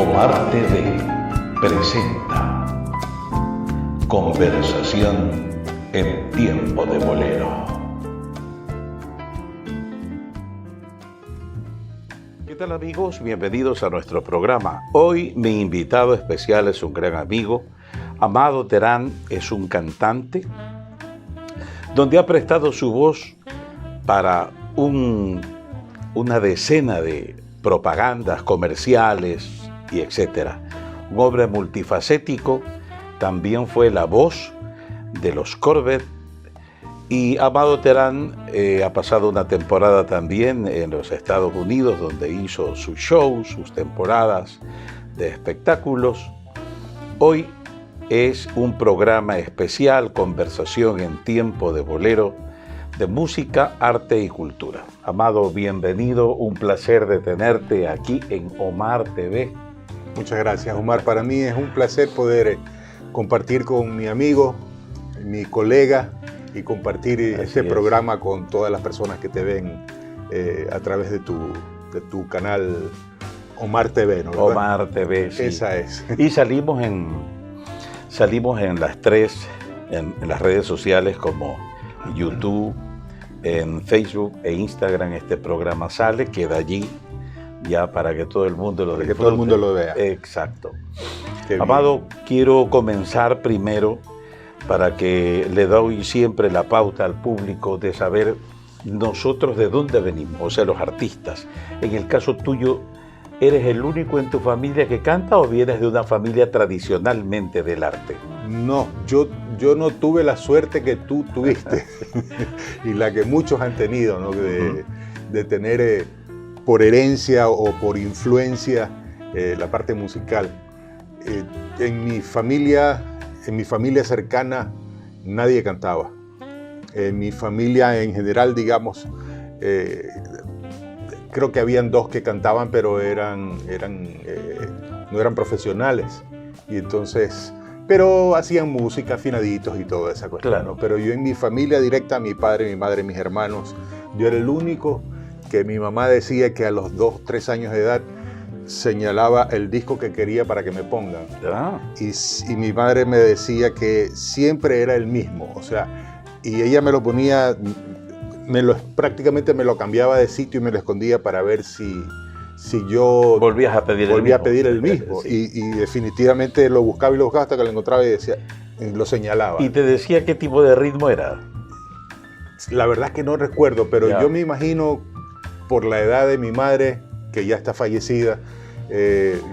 Omar TV presenta Conversación en tiempo de bolero. ¿Qué tal, amigos? Bienvenidos a nuestro programa. Hoy mi invitado especial es un gran amigo. Amado Terán es un cantante donde ha prestado su voz para una decena de propagandas comerciales y etcétera. Un hombre multifacético, también fue la voz de los Corvette, y Amado Terán ha pasado una temporada también en los Estados Unidos, donde hizo sus shows, sus temporadas de espectáculos. Hoy es un programa especial, Conversación en tiempo de bolero, de música, arte y cultura. Amado, bienvenido, un placer de tenerte aquí en Omar TV. Muchas gracias, Omar. Para mí es un placer poder compartir con mi amigo, mi colega, y compartir este programa con todas las personas que te ven a través de tu canal Omar TV, ¿no? Omar TV, sí. Esa es. Y salimos en las tres, en las redes sociales como YouTube, en Facebook e Instagram. Este programa sale, queda allí ya para que todo el mundo lo disfrute. Que todo el mundo lo vea. Exacto. Amado, quiero comenzar primero para que le doy siempre la pauta al público de saber nosotros de dónde venimos, o sea, los artistas. En el caso tuyo, ¿eres el único en tu familia que canta o vienes de una familia tradicionalmente del arte? No, yo no tuve la suerte que tú tuviste y la que muchos han tenido, ¿no? De tener por herencia o por influencia la parte musical. En mi familia cercana nadie cantaba. En mi familia en general, digamos, creo que habían dos que cantaban, pero no eran profesionales. Y entonces, pero hacían música, afinaditos y toda esa cuestión. Claro. ¿No? Pero yo en mi familia directa, mi padre, mi madre, mis hermanos, yo era el único que mi mamá decía que a los 2, 3 años de edad señalaba el disco que quería para que me pongan. Y mi madre me decía que siempre era el mismo, o sea, y ella me lo ponía, prácticamente me lo cambiaba de sitio y me lo escondía para ver si yo volvía a pedir el mismo. Sí. Y definitivamente lo buscaba hasta que lo encontraba y lo señalaba. ¿Y te decía qué tipo de ritmo era? La verdad es que no recuerdo, pero yo me imagino, por la edad de mi madre, que ya está fallecida,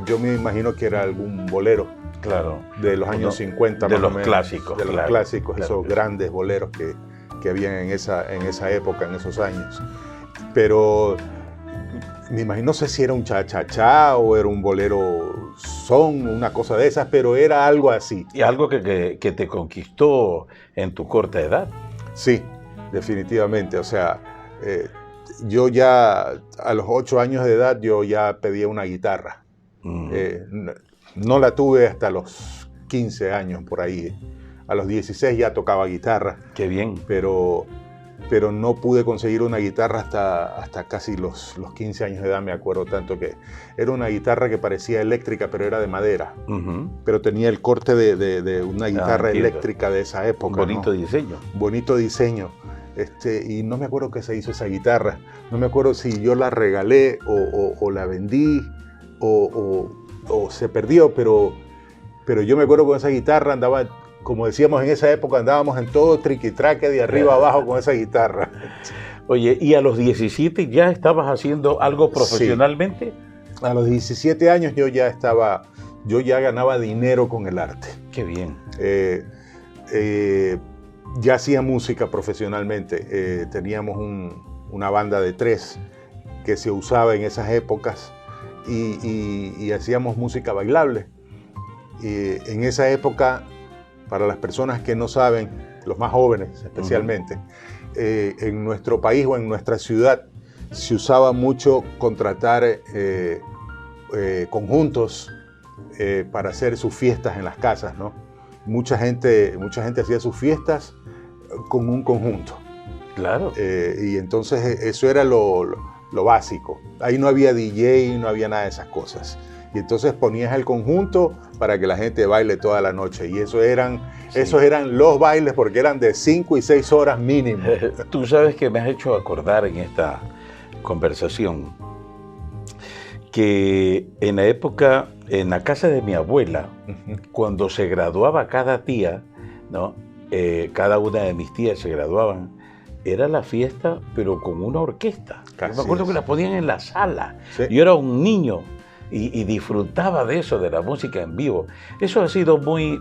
yo me imagino que era algún bolero. Claro. De los años 50, de más los o menos. Clásicos. De los clásicos, esos grandes boleros que habían en esa época, en esos años. Pero me imagino, no sé si era un cha-cha-cha o era un bolero son, una cosa de esas, pero era algo así. ¿Y algo que te conquistó en tu corta edad? Sí, definitivamente. O sea, yo ya a los 8 años de edad yo ya pedía una guitarra. No la tuve hasta los 15 años por ahí. A los 16 ya tocaba guitarra. Qué bien. Pero no pude conseguir una guitarra hasta casi los 15 años de edad. Me acuerdo tanto que era una guitarra que parecía eléctrica, pero era de madera. Pero tenía el corte de una guitarra eléctrica de esa época. Bonito, ¿no? Diseño. Bonito diseño. Y no me acuerdo qué se hizo esa guitarra. No me acuerdo si yo la regalé o la vendí o se perdió, pero yo me acuerdo con esa guitarra andaba, como decíamos en esa época, andábamos en todo triquitraque de arriba abajo con esa guitarra. Oye, ¿y a los 17 ya estabas haciendo algo profesionalmente? Sí. A los 17 años yo ya ganaba dinero con el arte. Qué bien. Ya hacía música profesionalmente. Teníamos una banda de 3 que se usaba en esas épocas y hacíamos música bailable. En esa época, para las personas que no saben, los más jóvenes especialmente, en nuestro país o en nuestra ciudad se usaba mucho contratar conjuntos para hacer sus fiestas en las casas, ¿no? Mucha gente hacía sus fiestas con un conjunto. Claro. Y entonces eso era lo básico. Ahí no había DJ, no había nada de esas cosas. y entonces ponías el conjunto para que la gente baile toda la noche. Y esos eran los bailes porque eran de 5 y 6 horas mínimo. Tú sabes que me has hecho acordar en esta conversación que en la época, en la casa de mi abuela, cuando se graduaba cada tía, ¿no? Cada una de mis tías se graduaban, era la fiesta, pero con una orquesta. Yo me acuerdo que la ponían en la sala. Sí. Yo era un niño y disfrutaba de eso, de la música en vivo. Eso ha sido muy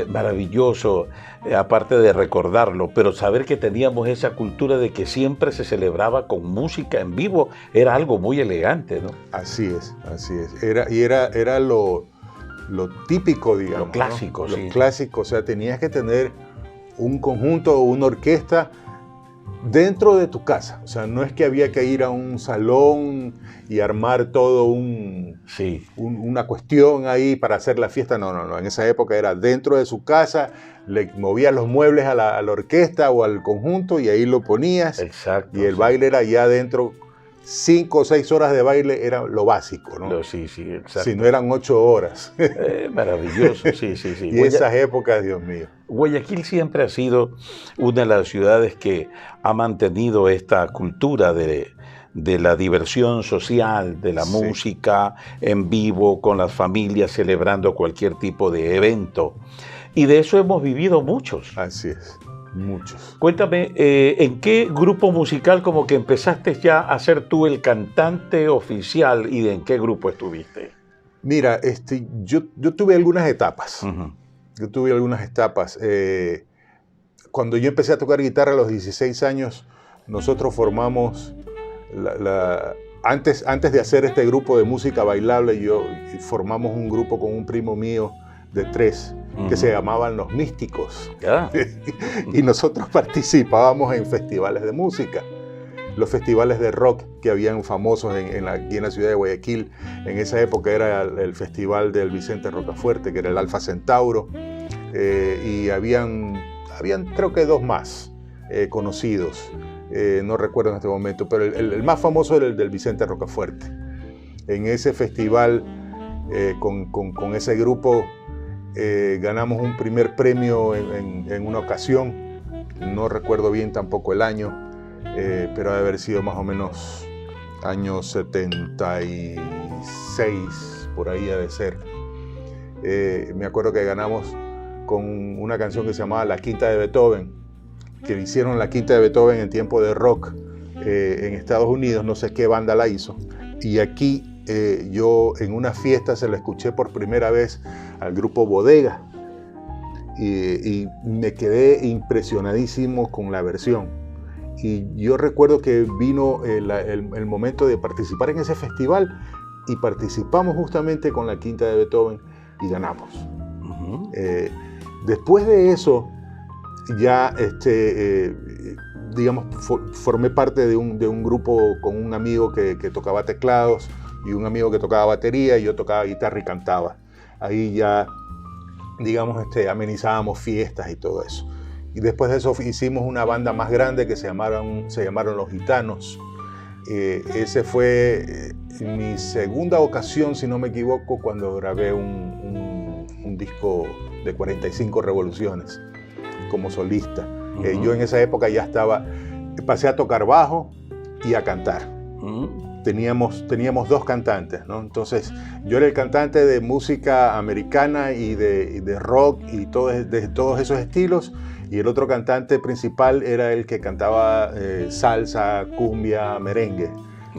maravilloso, aparte de recordarlo, pero saber que teníamos esa cultura de que siempre se celebraba con música en vivo era algo muy elegante, ¿no? Así es, así es. Era lo típico, digamos. Lo clásico, ¿no? Sí. Lo clásico, o sea, tenías que tener un conjunto o una orquesta dentro de tu casa. O sea, no es que había que ir a un salón y armar todo una cuestión ahí para hacer la fiesta. No. En esa época era dentro de su casa, le movías los muebles a la orquesta o al conjunto y ahí lo ponías. Exacto. Y el baile era ya dentro. 5 o 6 horas de baile era lo básico, ¿no? Sí, exacto. Si no eran 8 horas. Maravilloso, sí. Y esas épocas, Dios mío. Guayaquil siempre ha sido una de las ciudades que ha mantenido esta cultura de la diversión social, de la música en vivo, con las familias, celebrando cualquier tipo de evento. Y de eso hemos vivido muchos. Así es. Muchos. Cuéntame, ¿en qué grupo musical como que empezaste ya a ser tú el cantante oficial y en qué grupo estuviste? Mira, yo tuve algunas etapas. Uh-huh. Yo tuve algunas etapas. Cuando yo empecé a tocar guitarra a los 16 años, nosotros formamos, antes de hacer este grupo de música bailable, formamos un grupo con un primo mío de 3, que se llamaban Los Místicos. Yeah. Y nosotros participábamos en festivales de música. Los festivales de rock que habían famosos aquí en la ciudad de Guayaquil. En esa época era el festival del Vicente Rocafuerte, que era el Alfa Centauro. Y habían creo que 2 más conocidos. No recuerdo en este momento, pero el más famoso era el del Vicente Rocafuerte. En ese festival, con ese grupo, ganamos un primer premio en una ocasión. No recuerdo bien tampoco el año, pero ha de haber sido más o menos año 76, por ahí ha de ser. Me acuerdo que ganamos con una canción que se llamaba La Quinta de Beethoven, que hicieron La Quinta de Beethoven en tiempo de rock en Estados Unidos, no sé qué banda la hizo. Y aquí yo en una fiesta se la escuché por primera vez al grupo Bodega y me quedé impresionadísimo con la versión. Y yo recuerdo que vino el momento de participar en ese festival y participamos justamente con La Quinta de Beethoven y ganamos. Uh-huh. Después de eso ya digamos, formé parte de un grupo con un amigo que tocaba teclados y un amigo que tocaba batería, y yo tocaba guitarra y cantaba. Ahí ya, digamos, amenizábamos fiestas y todo eso. Y después de eso hicimos una banda más grande que se llamaron Los Gitanos. Ese fue mi segunda ocasión, si no me equivoco, cuando grabé un disco de 45 revoluciones como solista. Uh-huh. Yo en esa época ya pasé a tocar bajo y a cantar. Uh-huh. Teníamos 2 cantantes, ¿no? Entonces yo era el cantante de música americana y de rock y de todos esos estilos, y el otro cantante principal era el que cantaba salsa, cumbia, merengue,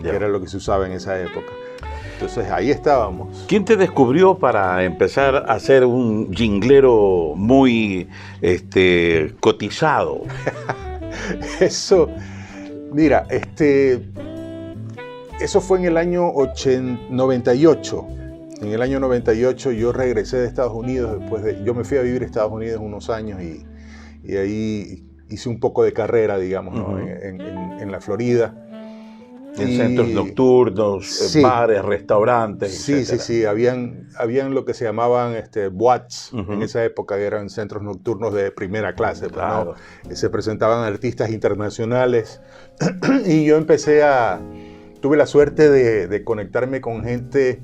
que era lo que se usaba en esa época. Entonces ahí estábamos. ¿Quién te descubrió para empezar a ser un jinglero muy cotizado? Eso, mira, eso fue en el año 98. En el año 98 yo regresé de Estados Unidos, yo me fui a vivir a Estados Unidos unos años y ahí hice un poco de carrera, digamos, ¿no? Uh-huh. en la Florida. En centros nocturnos, sí, bares, restaurantes, etcétera. Sí. Habían lo que se llamaban boîtes. Uh-huh. En esa época eran centros nocturnos de primera clase. Claro. ¿No? Se presentaban artistas internacionales y yo tuve la suerte de conectarme con gente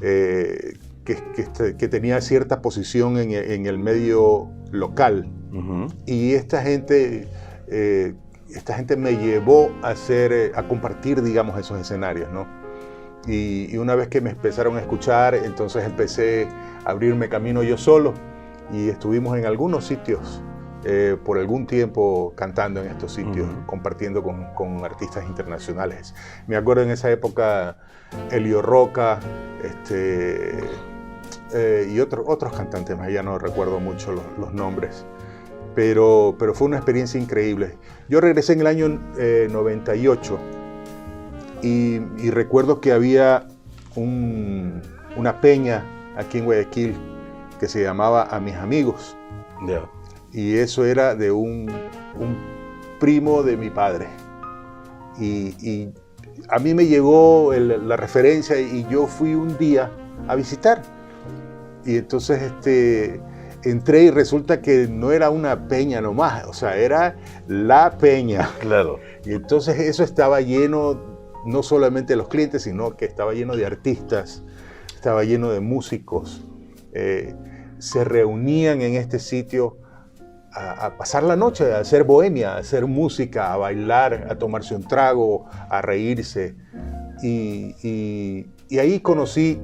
que tenía cierta posición en el medio local. Uh-huh. Y esta gente me llevó a compartir, digamos, esos escenarios, ¿no? Y una vez que me empezaron a escuchar, entonces empecé a abrirme camino yo solo y estuvimos en algunos sitios por algún tiempo cantando en estos sitios, uh-huh. compartiendo con artistas internacionales. Me acuerdo en esa época Elio Roca, y otros cantantes más, ya no recuerdo mucho los nombres, pero fue una experiencia increíble. Yo regresé en el año 98 y recuerdo que había una peña aquí en Guayaquil que se llamaba A Mis Amigos. Yeah. Y eso era de un primo de mi padre. Y a mí me llegó la referencia y yo fui un día a visitar. Y entonces entré y resulta que no era una peña nomás, o sea, era la peña. Claro. Y entonces eso estaba lleno, no solamente de los clientes, sino que estaba lleno de artistas, estaba lleno de músicos. Se reunían en este sitio a pasar la noche, a hacer bohemia, a hacer música, a bailar, a tomarse un trago, a reírse. Y ahí conocí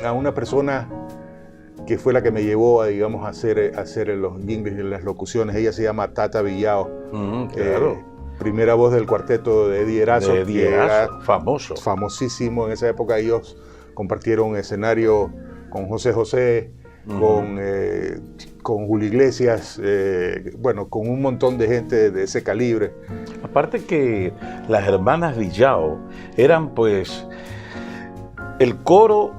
a una persona que fue la que me llevó a hacer los jingles y las locuciones. Ella se llama Tata Villao. Claro. Primera voz del cuarteto de Eddie Erazo. De Eddie Erazo, famoso. Famosísimo. En esa época ellos compartieron escenario con José José, uh-huh. con Julio Iglesias, con un montón de gente de ese calibre. Aparte que las hermanas Villao eran pues el coro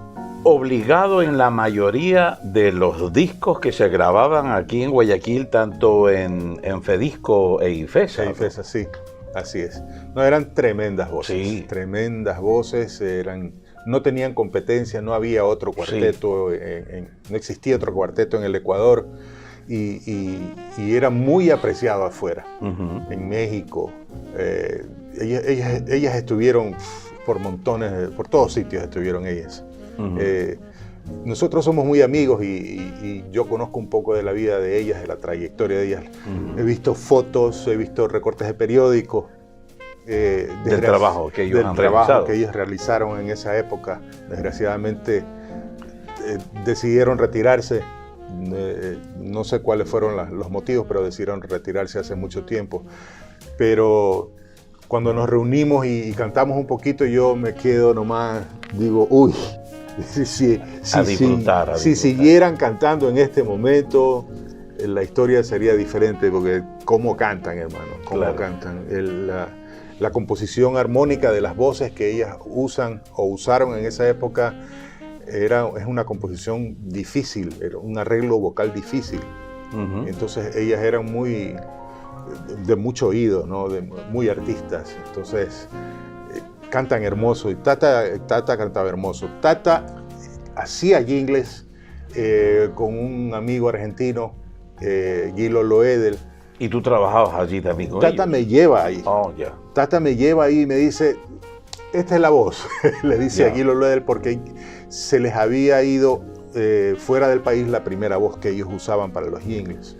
obligado en la mayoría de los discos que se grababan aquí en Guayaquil, tanto en Fedisco e IFESA. IFESA, sí, así es. No, eran tremendas voces, sí. Tremendas voces, no tenían competencia, no había otro cuarteto, sí. No existía otro cuarteto en el Ecuador y era muy apreciado afuera, uh-huh. En México. Ellas estuvieron por montones, por todos sitios estuvieron ellas. Uh-huh. Nosotros somos muy amigos y yo conozco un poco de la vida de ellas, de la trayectoria de ellas. Uh-huh. He visto fotos, he visto recortes de periódicos. Del trabajo que ellos realizaron en esa época. Desgraciadamente decidieron retirarse. No sé cuáles fueron los motivos, pero decidieron retirarse hace mucho tiempo. Pero cuando nos reunimos y cantamos un poquito, yo me quedo nomás, digo, uy. Si siguieran cantando en este momento, la historia sería diferente, porque cómo cantan, hermano, cómo cantan. La composición armónica de las voces que ellas usan o usaron en esa época es una composición difícil, era un arreglo vocal difícil. Uh-huh. Entonces ellas eran de mucho oído, ¿no? Muy artistas. Entonces cantan hermoso y Tata cantaba hermoso. Tata hacía jingles con un amigo argentino, Gilo Loedel. ¿Y tú trabajabas allí también con Tata ellos? Me lleva ahí. Oh, yeah. Tata me lleva ahí y me dice, esta es la voz, le dice a Gilo Loedel, porque se les había ido fuera del país la primera voz que ellos usaban para los jingles.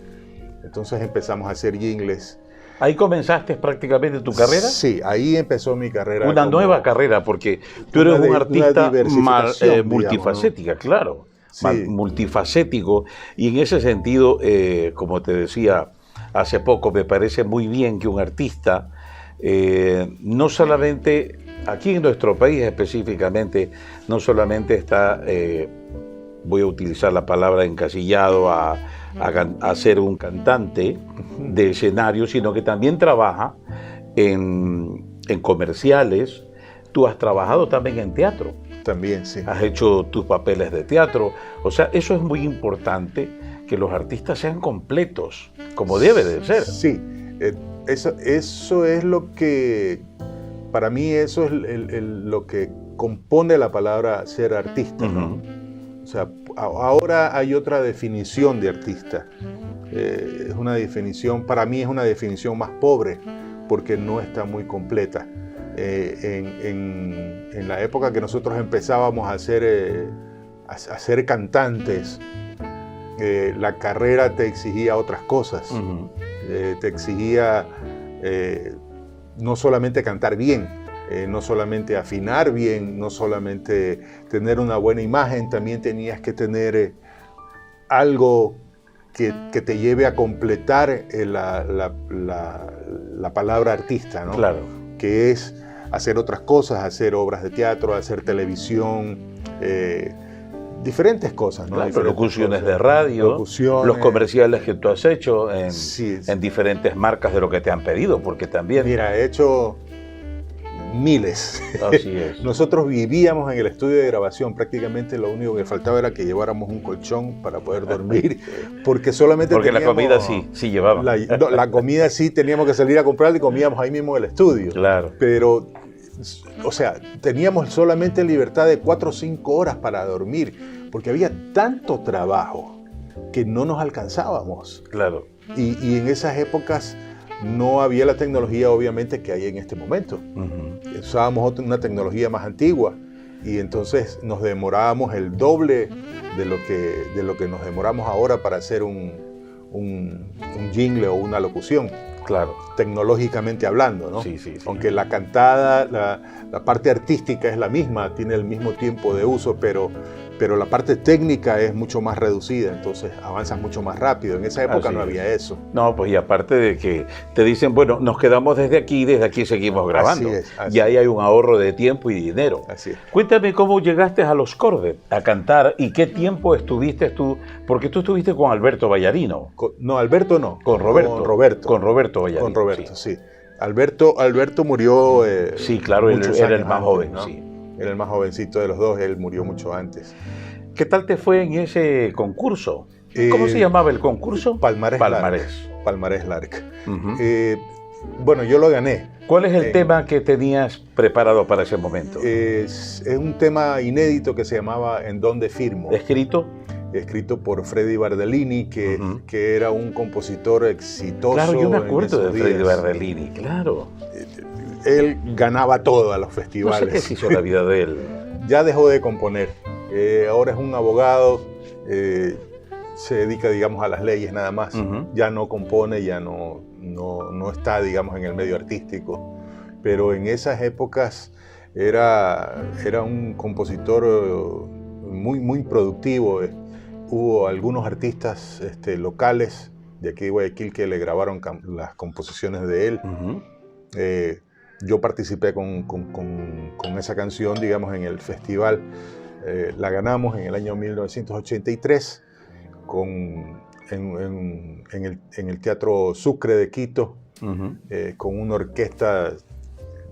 Entonces empezamos a hacer jingles. ¿Ahí comenzaste prácticamente tu carrera? Sí, ahí empezó mi carrera. Una nueva carrera, porque tú eres un artista multifacética, digamos, ¿no? Claro, sí. Multifacético. Y en ese sentido, como te decía hace poco, me parece muy bien que un artista, no solamente, aquí en nuestro país específicamente, no solamente está, voy a utilizar la palabra encasillado a ser un cantante de escenario, sino que también trabaja en comerciales. Tú has trabajado también en teatro. También, sí. Has hecho tus papeles de teatro. O sea, eso es muy importante, que los artistas sean completos, como debe de ser. Sí, eso es lo que, para mí, eso es lo que compone la palabra ser artista, ¿no? Uh-huh. O sea, ahora hay otra definición de artista. Para mí es una definición más pobre, porque no está muy completa. En la época que nosotros empezábamos a ser cantantes, la carrera te exigía otras cosas. Ujú. Te exigía no solamente cantar bien, no solamente afinar bien, no solamente tener una buena imagen, también tenías que tener algo que te lleve a completar la palabra artista, ¿no? Claro. Que es hacer otras cosas, hacer obras de teatro, hacer televisión, diferentes cosas, ¿no? Claro, Diferentes locuciones cosas. de radio, Locuciones. los comerciales que tú has hecho Sí. en diferentes marcas de lo que te han pedido, porque también... Mira, he hecho miles. Así es. Nosotros vivíamos en el estudio de grabación, prácticamente lo único que faltaba era que lleváramos un colchón para poder dormir, porque solamente Porque la teníamos, comida sí llevaba. la comida sí teníamos que salir a comprarla y comíamos ahí mismo en el estudio. Claro. Pero, o sea, teníamos solamente libertad de 4 o 5 horas para dormir, porque había tanto trabajo que no nos alcanzábamos. Claro. Y en esas épocas no había la tecnología, obviamente, que hay en este momento. Ujú. Usábamos una tecnología más antigua y entonces nos demorábamos el doble de lo que nos demoramos ahora para hacer un jingle o una locución. Claro. Tecnológicamente hablando, ¿no? Sí. Aunque la cantada, la parte artística es la misma, tiene el mismo tiempo de uso, pero la parte técnica es mucho más reducida, entonces avanzas mucho más rápido. En esa época Así no es. había eso. No, pues y aparte de que te dicen, bueno, nos quedamos desde aquí seguimos grabando. Así Y ahí hay un ahorro de tiempo y dinero. Así es. Cuéntame cómo llegaste a los Cordes a cantar y qué tiempo estuviste tú, porque tú estuviste con Alberto Vallarino. No, Alberto no. Con Roberto. Con Roberto Vallarino. Con Roberto, sí. Alberto murió sí, claro, él muchos era el años más antes, joven, ¿no? sí. Era el más jovencito de los dos, él murió mucho antes. ¿Qué tal te fue en ese concurso? ¿Cómo se llamaba el concurso? Palmarés. Palmarés. Lark. Uh-huh. Bueno, yo lo gané. ¿Cuál es el tema que tenías preparado para ese momento? Es un tema inédito que se llamaba ¿En dónde firmo? ¿Escrito? Escrito por Freddy Bardellini, que, Uh-huh. que era un compositor exitoso. Claro, yo me acuerdo de Freddy días. Bardellini, claro. Él ganaba todo a los No sé festivales. qué se hizo la vida de él. Ya dejó de componer. Ahora es un abogado, se dedica, digamos, a las leyes nada más. Uh-huh. Ya no compone, ya no está, digamos, en el medio artístico. Pero en esas épocas era un compositor muy, muy productivo. Hubo algunos artistas locales de aquí de Guayaquil que le grabaron las composiciones de él. Uh-huh. Yo participé con esa canción, digamos, en el festival. La ganamos en el año 1983 en el Teatro Sucre de Quito, Uh-huh. con una orquesta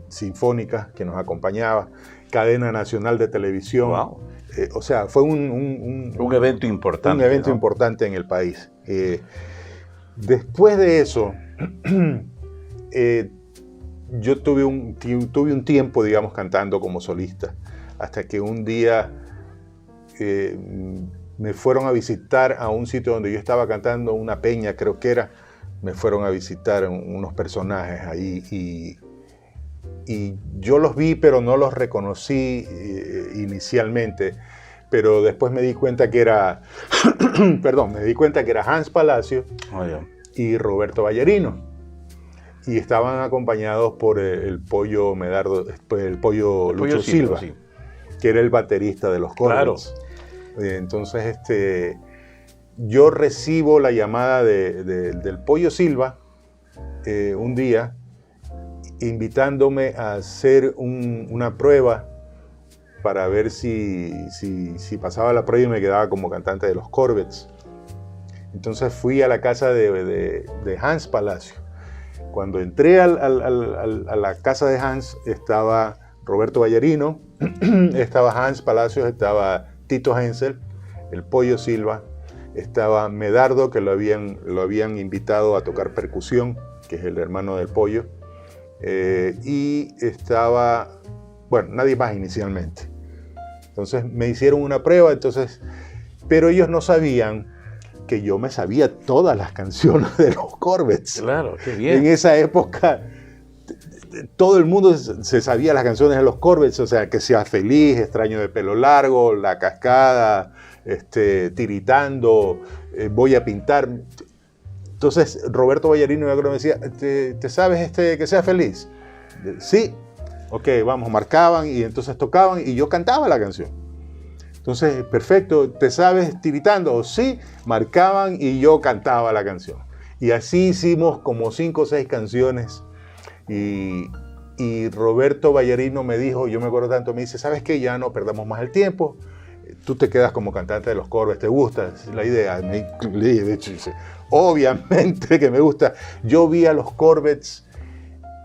sinfónica que nos acompañaba, cadena nacional de televisión. Wow. O sea, fue un evento importante. Un evento ¿no? importante en el país. Después de eso, yo tuve un tiempo, digamos, cantando como solista, hasta que un día me fueron a visitar a un sitio donde yo estaba cantando, una peña creo que era. Me fueron a visitar unos personajes ahí y yo los vi, pero no los reconocí inicialmente. Pero después me di cuenta que era, Hans Palacio y Roberto Vallarino. Y estaban acompañados por el Pollo Medardo, el Pollo Lucho Silva, sí. que era el baterista de los Cordes. Claro. Entonces, yo recibo la llamada del Pollo Silva un día, invitándome a hacer una prueba para ver si pasaba la prueba y me quedaba como cantante de los Corvettes. Entonces fui a la casa de Hans Palacio. Cuando entré a la casa de Hans, estaba Roberto Vallarino, estaba Hans Palacios, estaba Tito Hensel, el Pollo Silva, estaba Medardo, que lo habían invitado a tocar percusión, que es el hermano del Pollo, y estaba, bueno, nadie más inicialmente. Entonces me hicieron una prueba, pero ellos no sabían que yo me sabía todas las canciones de los Corvettes. Claro, qué bien. En esa época todo el mundo se sabía las canciones de los Corvettes, o sea, Que Sea Feliz, Extraño de Pelo Largo, La Cascada, Tiritando, Voy a Pintar. Entonces Roberto Ballarino me decía, ¿te sabes Que Sea Feliz? Sí. Ok, vamos, marcaban y entonces tocaban y yo cantaba la canción. Entonces, perfecto, ¿te sabes Tiritando? Sí, marcaban y yo cantaba la canción. Y así hicimos como 5 o 6 canciones y Roberto Ballarino me dijo, yo me acuerdo tanto, me dice, ¿sabes qué? Ya no perdamos más el tiempo, tú te quedas como cantante de los Corvettes, ¿te gusta la idea? De hecho, obviamente que me gusta. Yo vi a los Corvettes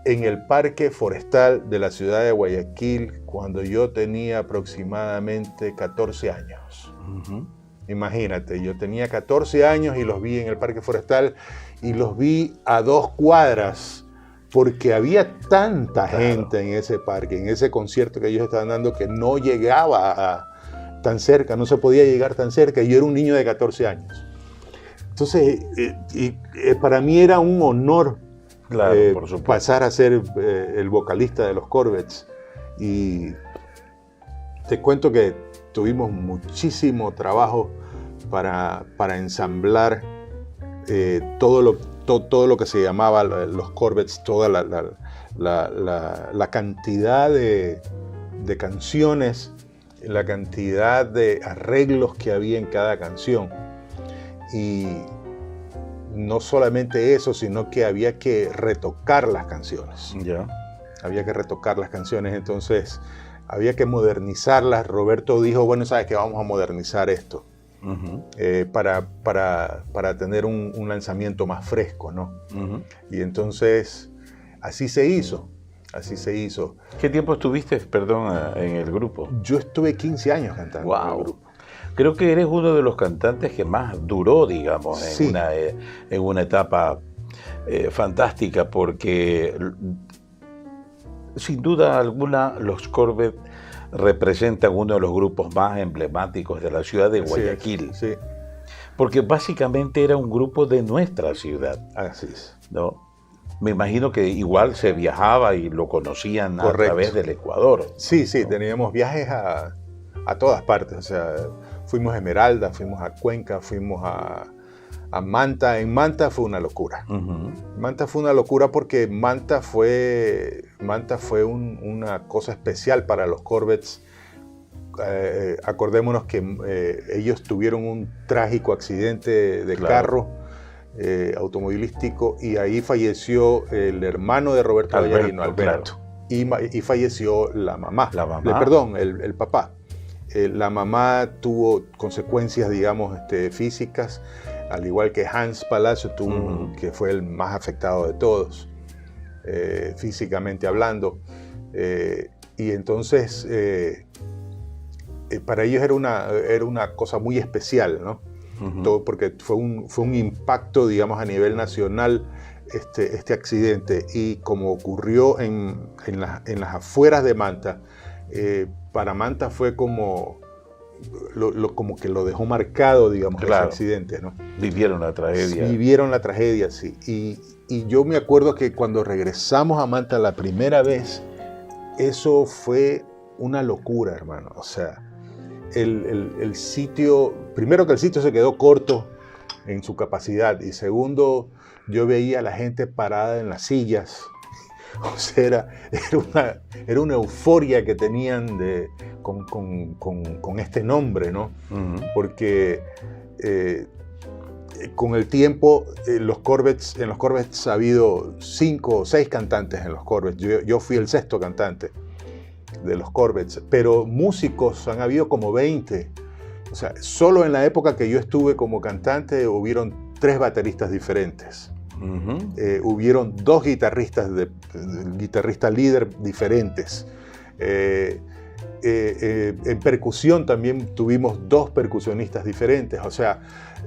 en el Parque Forestal de la ciudad de Guayaquil cuando yo tenía aproximadamente 14 años. Uh-huh. Imagínate, yo tenía 14 años y los vi en el Parque Forestal y los vi a 2 cuadras porque había tanta gente en ese parque, en ese concierto que ellos estaban dando que no llegaba tan cerca, no se podía llegar tan cerca y yo era un niño de 14 años. Entonces, para mí era un honor pasar a ser el vocalista de los Corvettes. Y te cuento que tuvimos muchísimo trabajo para ensamblar todo lo que se llamaba los Corvettes, toda la cantidad de canciones, la cantidad de arreglos que había en cada canción. Y no solamente eso, sino que había que retocar las canciones. Yeah. Había que retocar las canciones, entonces había que modernizarlas. Roberto dijo, bueno, ¿sabes qué? Vamos a modernizar esto. Uh-huh. Para tener un lanzamiento más fresco, ¿no? Uh-huh. Y entonces así se hizo. ¿Qué tiempo estuviste, en el grupo? Yo estuve 15 años cantando en el grupo. Creo que eres uno de los cantantes que más duró, digamos, sí, en una etapa fantástica, porque sin duda alguna los Corvettes representan uno de los grupos más emblemáticos de la ciudad de Guayaquil. Sí. Porque básicamente era un grupo de nuestra ciudad. Así es. ¿No? Me imagino que igual se viajaba y lo conocían a través del Ecuador. Sí, ¿no? Teníamos viajes a todas partes, o sea, fuimos a Esmeralda, fuimos a Cuenca, fuimos a Manta. En Manta fue una locura. Uh-huh. Manta fue una locura porque Manta fue una cosa especial para los Corvettes. Acordémonos que ellos tuvieron un trágico accidente de carro automovilístico y ahí falleció el hermano de Roberto Ballarino, Alberto. Claro. Y falleció la mamá. El papá. La mamá tuvo consecuencias, digamos, físicas, al igual que Hans Palacio, que fue el más afectado de todos, físicamente hablando. Y entonces, para ellos era una cosa muy especial, ¿no? Uh-huh. Todo porque fue un impacto, digamos, a nivel nacional este accidente. Y como ocurrió en las afueras de Manta, para Manta fue como que lo dejó marcado, digamos, claro, ese accidente, ¿no? Vivieron la tragedia. Vivieron la tragedia, sí. Y yo me acuerdo que cuando regresamos a Manta la primera vez, eso fue una locura, hermano. O sea, el sitio, primero que el sitio se quedó corto en su capacidad, y segundo, yo veía a la gente parada en las sillas. O sea, era una euforia que tenían con este nombre, ¿no? Uh-huh. Porque con el tiempo en los Corvettes ha habido 5 o 6 cantantes en los Corvettes. Yo fui el 6º cantante de los Corvettes, pero músicos han habido como 20. O sea, solo en la época que yo estuve como cantante hubieron 3 bateristas diferentes. Uh-huh. Hubieron 2 guitarristas guitarrista líder diferentes. En percusión también tuvimos 2 percusionistas diferentes. O sea,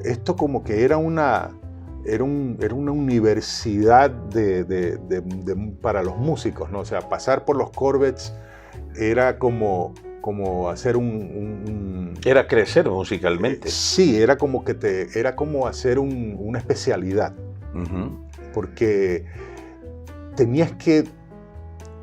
esto como que era una universidad para los músicos, ¿no? O sea, pasar por los Corvettes era como hacer Era crecer musicalmente. Sí, era como hacer una especialidad. Uh-huh. Porque tenías que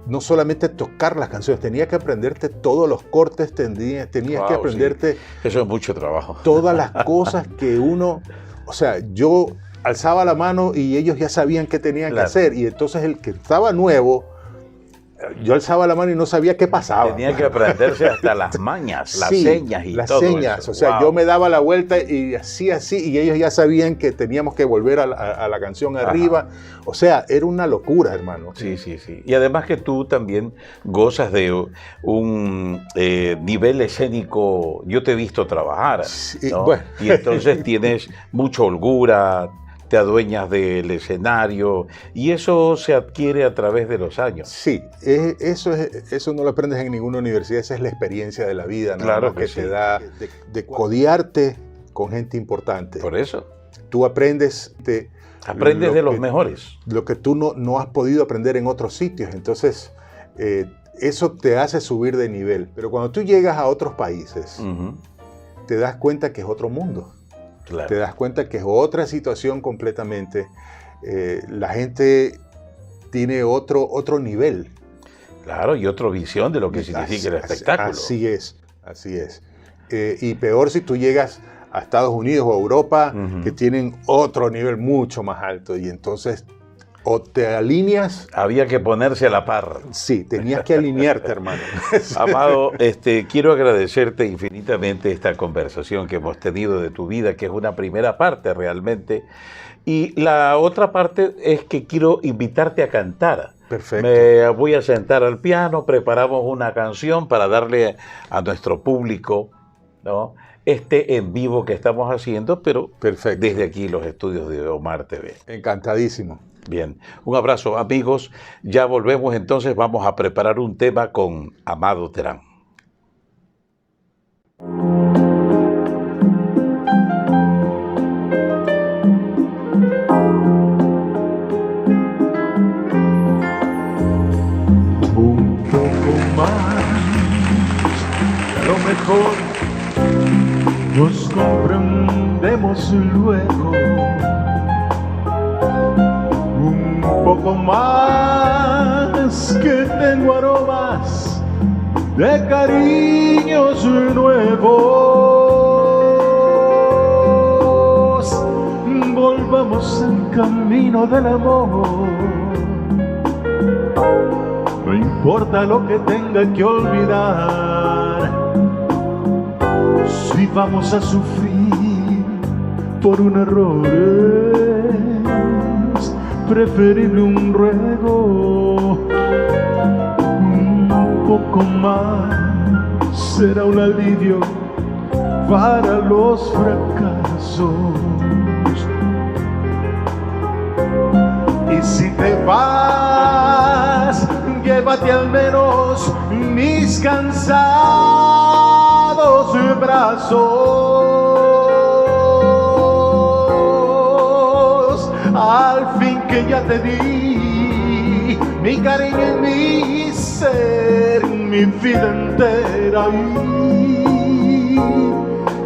no solamente tocar las canciones, tenías que aprenderte todos los cortes, tenías que aprenderte... Sí. Eso es mucho trabajo. Todas las cosas que uno... O sea, yo alzaba la mano y ellos ya sabían qué tenían que hacer. Y entonces el que estaba nuevo, yo alzaba la mano y no sabía qué pasaba. Tenía que aprenderse hasta las mañas, las señas y las todo señas. eso. O sea, yo me daba la vuelta y así, y ellos ya sabían que teníamos que volver a la canción arriba. O sea, era una locura, hermano. Sí. Y además que tú también gozas de un nivel escénico. Yo te he visto trabajar, sí, ¿no? Bueno. Y entonces tienes mucha holgura, te adueñas del escenario y eso se adquiere a través de los años. Sí, eso no lo aprendes en ninguna universidad, esa es la experiencia de la vida, claro que te da de codearte con gente importante. Por eso. Tú aprendes de los mejores. Lo que tú no has podido aprender en otros sitios, entonces eso te hace subir de nivel. Pero cuando tú llegas a otros países, te das cuenta que es otro mundo. Claro. Te das cuenta que es otra situación completamente. La gente tiene otro nivel. Claro, y otra visión de lo que significa el espectáculo. Así es. Y peor si tú llegas a Estados Unidos o a Europa, que tienen otro nivel mucho más alto. Y entonces, o te alineas... Había que ponerse a la par. Sí, tenías que alinearte, hermano. Amado, quiero agradecerte infinitamente esta conversación que hemos tenido de tu vida, que es una primera parte realmente. Y la otra parte es que quiero invitarte a cantar. Perfecto. Me voy a sentar al piano, preparamos una canción para darle a nuestro público, ¿no?, en vivo que estamos haciendo, pero perfecto, desde aquí los estudios de Omar TV. Encantadísimo. Bien, un abrazo, amigos. Ya volvemos, entonces vamos a preparar un tema con Amado Terán. Un poco más, a lo mejor nos comprendemos luego. Un poco más, que tengo aromas de cariños nuevos. Volvamos al camino del amor. No importa lo que tenga que olvidar, si vamos a sufrir por un error, es preferible un ruego. Un poco más será un alivio para los fracasos. Y si te vas, llévate al menos mis cansados brazos. Al fin que ya te di mi cariño y mi ser, mi vida entera. Y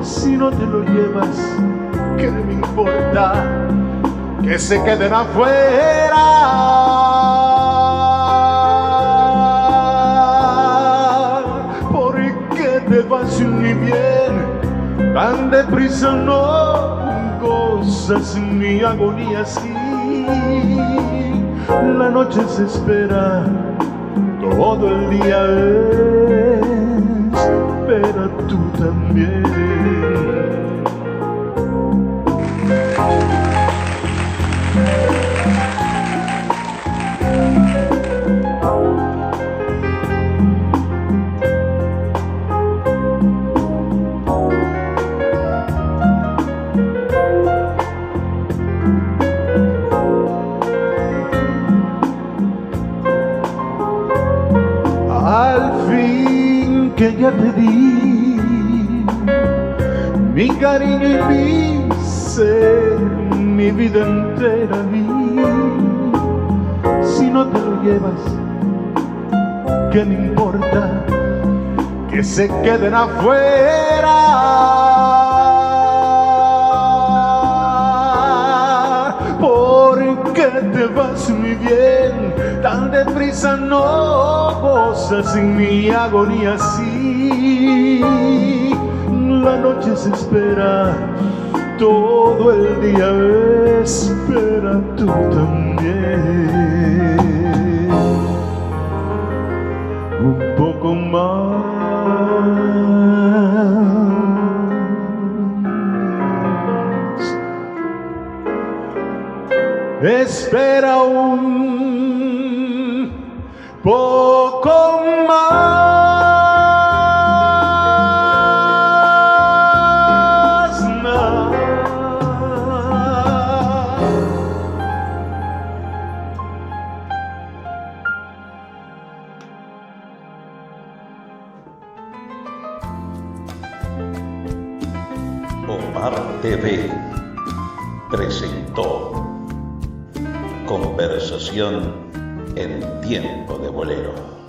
si no te lo llevas, ¿qué me importa? Que se queden afuera. ¿Por qué te vas ni bien? Tan deprisa no gozas mi agonía así. La noche se espera, todo el día espera tú también. Al fin que ya te di mi cariño y mi ser, mi vida entera. Y si no te lo llevas, ¿qué me importa? Que se queden afuera. ¿Por qué te vas muy bien? tan deprisa no goza sin mi agonía, sí. La noche se espera, todo el día espera, tú también. Un poco más. Espera un poco más. Omar TV presentó Conversación en Tiempo de Bolero.